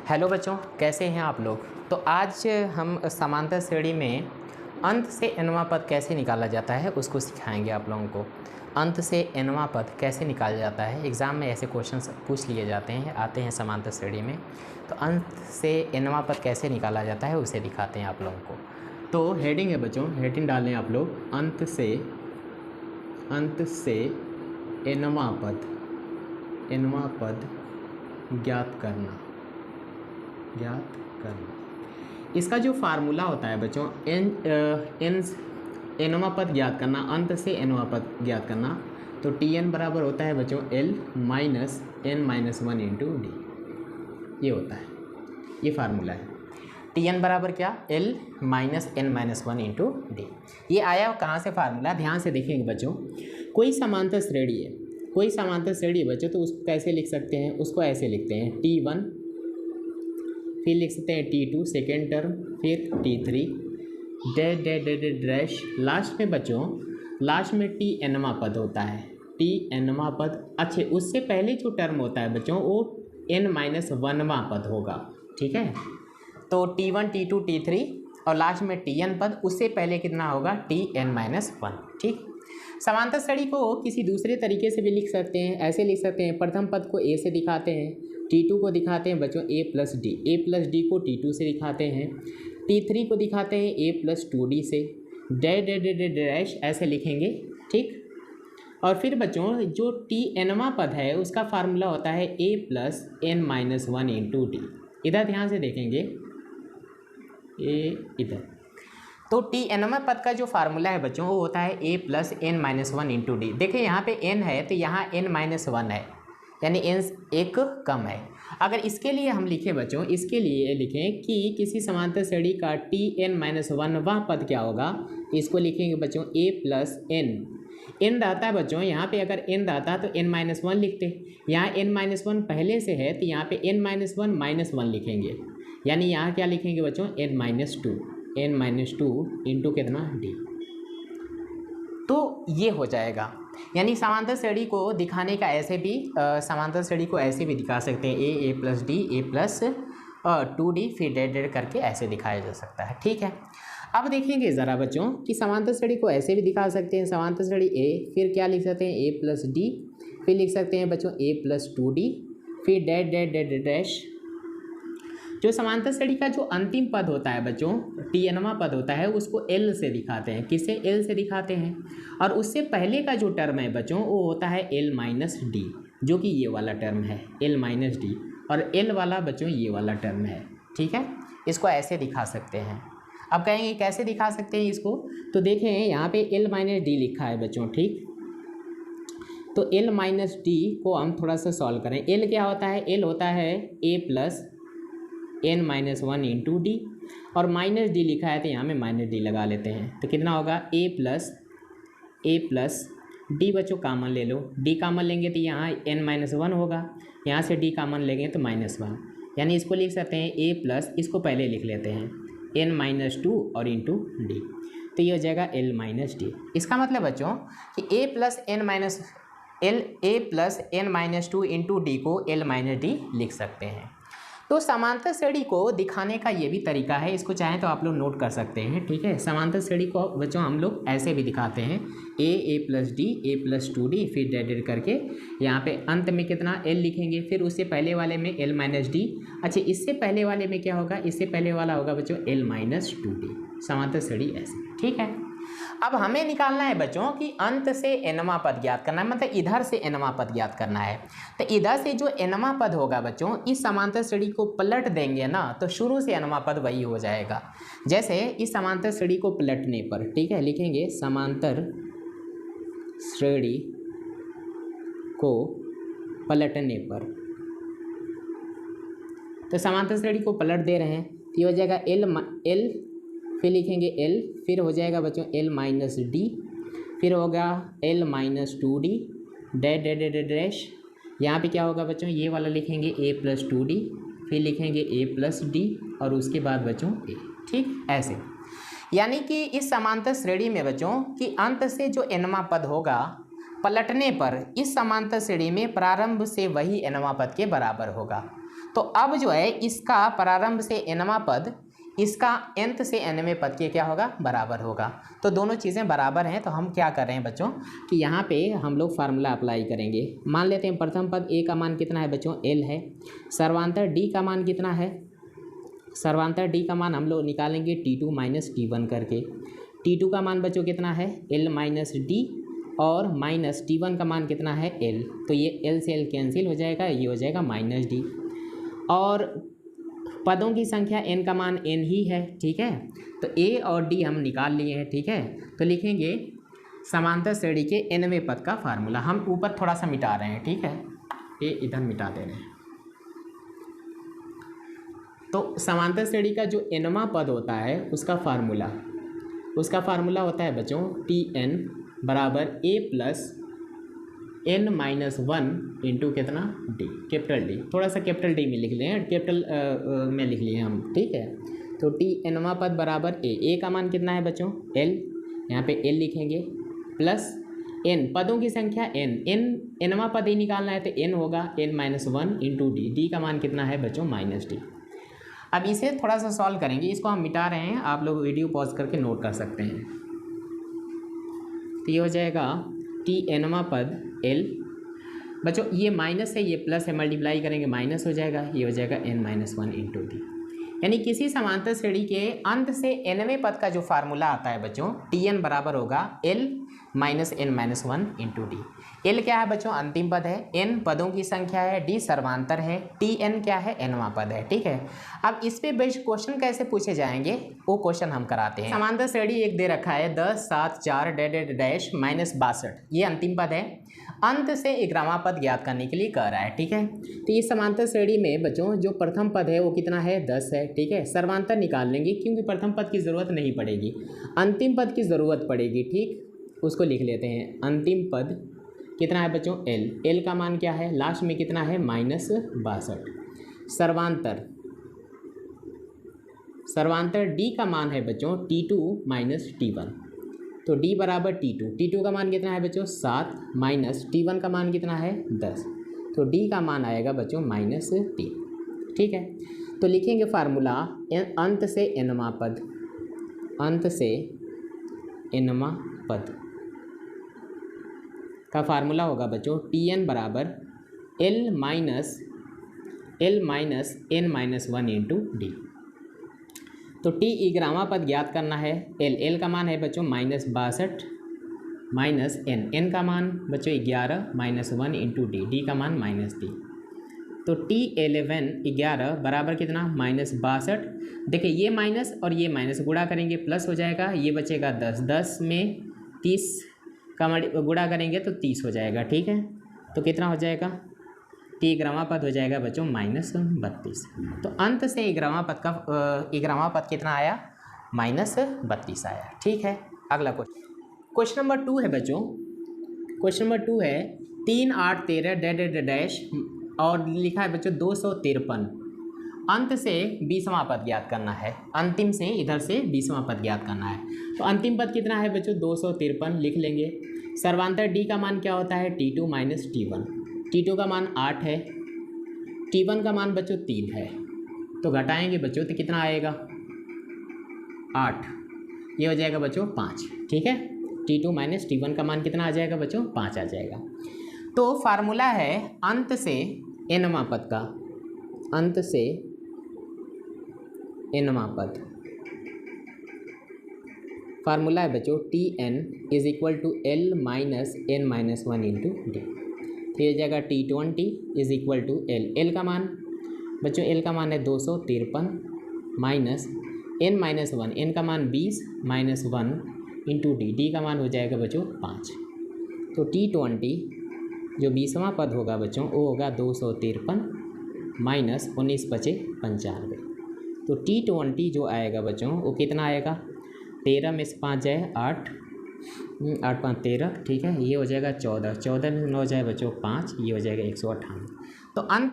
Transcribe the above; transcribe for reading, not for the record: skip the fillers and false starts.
Hello बच्चों, कैसे हैं आप लोग। तो आज हम समांतर श्रेणी में अंत से nवां पद कैसे निकाला जाता है उसको सिखाएंगे आप लोगों को। अंत से nवां पद कैसे निकाला जाता है, एग्ज़ाम में ऐसे क्वेश्चंस पूछ लिए जाते हैं, आते हैं समांतर श्रेणी में। तो अंत से nवां पद कैसे निकाला जाता है उसे दिखाते हैं आप लोगों को। तो हेडिंग है बच्चों, हेडिंग डालें आप लोग, अंत से nवां पद ज्ञात करना। इसका जो फार्मूला होता है बच्चों, nवां पद ज्ञात करना, अंत से nवां पद ज्ञात करना, तो Tn बराबर होता है बच्चों L minus n-1 into D. ये होता है, ये फार्मूला है। Tn बराबर क्या, L minus n-1 into D. ये आया कहाँ से फार्मूला, ध्यान से देखेंगे बच्चों। कोई समांतर श्रेणी है, बच्चों, तो उसको कैसे लिख सकते हैं, उसको ऐसे लिखते हैं T1, फिर लिख सकते हैं T2 सेकेंड टर्म, फिर T3 डैश लास्ट में बच्चों, लास्ट में Tnवां पद होता है, Tnवां पद। अच्छे, उससे पहले जो टर्म होता है बच्चों वो n-1वां पद होगा, ठीक है। तो T1 T2 T3 और लास्ट में Tn पद, उससे पहले कितना होगा, Tn-1, ठीक। समांतर श्रेणी को किसी दूसरे तरीके से भी लिख सकते हैं, ऐसे लिख सकते हैं, प्रथम पद को a से दिखाते हैं, T2 को दिखाते हैं बच्चों a प्लस डी को T2 से दिखाते हैं, T3 को दिखाते हैं a प्लस 2d से, डैश ऐसे लिखेंगे, ठीक। और फिर बच्चों जो Tnवां पद है उसका फार्मूला होता है a plus n-1 into D. इधर ध्यान से देखेंगे, इधर तो Tnवां पद का जो फार्मूला है बच्चों वो होता है a plus n-1 into D. देखिए यहाँ पे n है तो यहाँ n-1 है, यानी n एक कम है। अगर इसके लिए हम लिखें बच्चों, इसके लिए लिखें कि किसी समांतर श्रेणी का Tn-1वां पद क्या होगा, इसको लिखेंगे बच्चों a प्लस n रहता है बच्चों, यहाँ पे अगर n रहता तो n-1 लिखते, यहाँ n-1 पहले से है तो यहाँ पे n-1 लिखेंगे, यानी यहाँ क्या लिखेंगे बच्चों, n-2 इंटू कितना d। तो ये हो जाएगा, यानी समांतर श्रेणी को दिखाने का ऐसे भी, समांतर श्रेणी को ऐसे भी दिखा सकते हैं, a plus D, a plus 2d, फिर डेड करके ऐसे दिखाया जा सकता है, ठीक है। अब देखेंगे ज़रा बच्चों कि समांतर श्रेणी को ऐसे भी दिखा सकते हैं, समांतर श्रेणी a, फिर क्या लिख सकते हैं a प्लस डी, फिर लिख सकते हैं बच्चों a प्लस 2d, फिर डेड डैश। जो समांतर श्रेणी का जो अंतिम पद होता है बच्चों, Tnवां पद होता है, उसको L से दिखाते हैं, किसे L से दिखाते हैं। और उससे पहले का जो टर्म है बच्चों वो होता है L माइनस डी, जो कि ये वाला टर्म है L माइनस डी, और L वाला बच्चों ये वाला टर्म है, ठीक है। इसको ऐसे दिखा सकते हैं। अब कहेंगे कैसे दिखा सकते हैं इसको, तो देखें यहाँ पे L माइनस डी लिखा है बच्चों, ठीक। तो L माइनस डी को हम थोड़ा सा सॉल्व करें। L क्या होता है, L होता है a plus n-1 into D, और माइनस डी लिखा है तो यहाँ में माइनस डी लगा लेते हैं, तो कितना होगा a प्लस डी। बच्चों कामन ले लो, d कामन लेंगे तो यहाँ n-1 होगा, यहाँ से d कामन लेंगे तो -1, यानी इसको लिख सकते हैं a प्लस, इसको पहले लिख लेते हैं n-2 और इंटू डी, तो ये हो जाएगा l माइनस डी। इसका मतलब बच्चों कि a plus n-2 into D को l माइनस डी लिख सकते हैं। तो समांतर श्रेणी को दिखाने का ये भी तरीका है, इसको चाहें तो आप लोग नोट कर सकते हैं, ठीक है। समांतर श्रेणी को बच्चों हम लोग ऐसे भी दिखाते हैं, a plus D, a plus 2d, फिर डेड करके यहाँ पे अंत में कितना l लिखेंगे, फिर उससे पहले वाले में l माइनस डी। अच्छा, इससे पहले वाले में क्या होगा, इससे पहले वाला होगा बच्चों l माइनस 2d। समांतर श्रेणी ऐसे, ठीक है। अब हमें निकालना है बच्चों कि अंत से nवां पद ज्ञात करना है, मतलब इधर से nवां पद ज्ञात करना है। तो इधर से जो nवां पद होगा बच्चों, इस समांतर श्रेणी को पलट देंगे ना तो शुरू से nवां पद वही हो जाएगा। जैसे इस समांतर श्रेणी को पलटने पर, ठीक है, लिखेंगे समांतर श्रेणी को पलटने पर, तो समांतर श्रेणी को पलट दे रहे हैं तो ये हो जाएगा l, फिर लिखेंगे L, फिर हो जाएगा बच्चों L माइनस डी, फिर होगा L माइनस 2d, डैश। यहाँ पे क्या होगा बच्चों, ये वाला लिखेंगे a प्लस 2d, फिर लिखेंगे a प्लस डी, और उसके बाद बच्चों a, ठीक, ऐसे। यानी कि इस समांतर श्रेणी में बच्चों कि अंत से जो nवां पद होगा पलटने पर इस समांतर श्रेणी में प्रारंभ से वही nवां पद के बराबर होगा। तो अब जो है इसका प्रारंभ से nवां पद इसका nth से nवें पद के क्या होगा, बराबर होगा। तो दोनों चीज़ें बराबर हैं, तो हम क्या कर रहे हैं बच्चों कि यहाँ पे हम लोग फार्मूला अप्लाई करेंगे। मान लेते हैं प्रथम पद a का मान कितना है बच्चों, l है। सर्वांतर d का मान कितना है, सर्वांतर d का मान हम लोग निकालेंगे t2 माइनस t1 करके। t2 का मान बच्चों कितना है, l माइनस d, और माइनस t1 का मान कितना है, l। तो ये l से l कैंसिल हो जाएगा, ये हो जाएगा माइनस d। और पदों की संख्या n का मान n ही है, ठीक है। तो a और d हम निकाल लिए हैं, ठीक है। तो लिखेंगे समांतर श्रेणी के nवें पद का फार्मूला। हम ऊपर थोड़ा सा मिटा रहे हैं, ठीक है, a इधर मिटा दे रहे हैं। तो समांतर श्रेणी का जो nवां पद होता है उसका फार्मूला होता है बच्चों tn बराबर a plus n minus 1 into कितना d, कैपिटल D। थोड़ा सा कैपिटल D में लिख लें, कैपिटल में लिख लिए हम, ठीक है। तो t nवां पद बराबर a का मान कितना है बच्चों, l, यहाँ पे l लिखेंगे, प्लस n, पदों की संख्या n nवां पद ही निकालना है तो n होगा n माइनस 1 इंटू d का मान कितना है बच्चों माइनस d। अब इसे थोड़ा सा सॉल्व करेंगे, इसको हम मिटा रहे हैं, आप लोग वीडियो पॉज करके नोट कर सकते हैं। तो ये हो जाएगा t nवां पद l, बच्चों ये माइनस है ये प्लस है, मल्टीप्लाई करेंगे माइनस हो जाएगा, ये हो जाएगा n माइनस 1 इंटू डी। यानी किसी समांतर श्रेणी के अंत से nवें पद का जो फार्मूला आता है बच्चों tn बराबर होगा l minus n minus 1 into D. l क्या है बच्चों, अंतिम पद है, n पदों की संख्या है, d सर्वांतर है, tn क्या है, nवां पद है, ठीक है। अब इस पे बेस्ड क्वेश्चन कैसे पूछे जाएंगे वो क्वेश्चन हम कराते हैं। समांतर श्रेणी एक दे रखा है 10 7 4 डैश डैश माइनस 62, ये अंतिम पद है, अंत से 11वां पद ज्ञात करने के लिए कह रहा है, ठीक है। तो इस समांतर श्रेणी में बच्चों जो प्रथम पद है वो कितना है, 10 है, ठीक है। सर्वांतर निकाल लेंगे क्योंकि प्रथम पद की ज़रूरत नहीं पड़ेगी, अंतिम पद की ज़रूरत पड़ेगी, ठीक। उसको लिख लेते हैं, अंतिम पद कितना है बच्चों, l का मान क्या है, लास्ट में कितना है माइनस 62। सर्वांतर d का मान है बच्चों t2 माइनस t1। तो d बराबर t2 का मान कितना है बच्चों 7 माइनस t1 का मान कितना है 10। तो d का मान आएगा बच्चों माइनस 3, ठीक है। तो लिखेंगे फार्मूला अंत से nवां पद, अंत से nवां पद का फार्मूला होगा बच्चों tn बराबर l minus n minus 1 into d. तो t 11वां पद ज्ञात करना है, l का मान है बच्चों माइनस 62 माइनस n का मान बच्चों 11 माइनस 1 इंटू डी का मान माइनस 3। तो t 11 बराबर कितना माइनस 62। देखिए ये माइनस और ये माइनस गुणा करेंगे प्लस हो जाएगा, ये बचेगा 10 में 30 का गुणा करेंगे तो 30 हो जाएगा, ठीक है। तो कितना हो जाएगा, t 11वां पद हो जाएगा बच्चों माइनस 32। तो अंत से 11वां पद का 11वां पद कितना आया, माइनस 32 आया, ठीक है। अगला क्वेश्चन नंबर 2 है बच्चों, क्वेश्चन नंबर 2 है 3 8 13 डैश और लिखा है बच्चों 253, अंत से 20वां पद ज्ञात करना है, अंतिम से इधर से 20वां पद ज्ञात करना है। तो अंतिम पद कितना है बच्चों 253 लिख लेंगे। सर्वांतर d का मान क्या होता है t2 माइनस t1, t2 का मान 8 है, t1 का मान बच्चों 3 है। तो घटाएंगे बच्चों तो कितना आएगा 8, ये हो जाएगा बच्चों 5, ठीक है। t2 माइनस t1 का मान कितना आ जाएगा बच्चों 5 आ जाएगा। तो फार्मूला है अंत से nवां पद का, अंत से nवां पद फार्मूला है बच्चों tn is equal to l minus n minus 1 into d. तो ये जाएगा t20 is equal to l का मान बच्चों l का मान है 253 माइनस n माइनस 1, n का मान 20 माइनस 1 इंटू डी का मान हो जाएगा बच्चों 5। तो t20 जो 20वां पद होगा बच्चों वो होगा 253 माइनस 19 बचे 95। तो t20 जो आएगा बच्चों वो कितना आएगा, 13 में से 5 जाए 8, 8 5 13, ठीक है। ये हो जाएगा 14 में 9 जाए बच्चों 5, ये हो जाएगा 158। तो अंत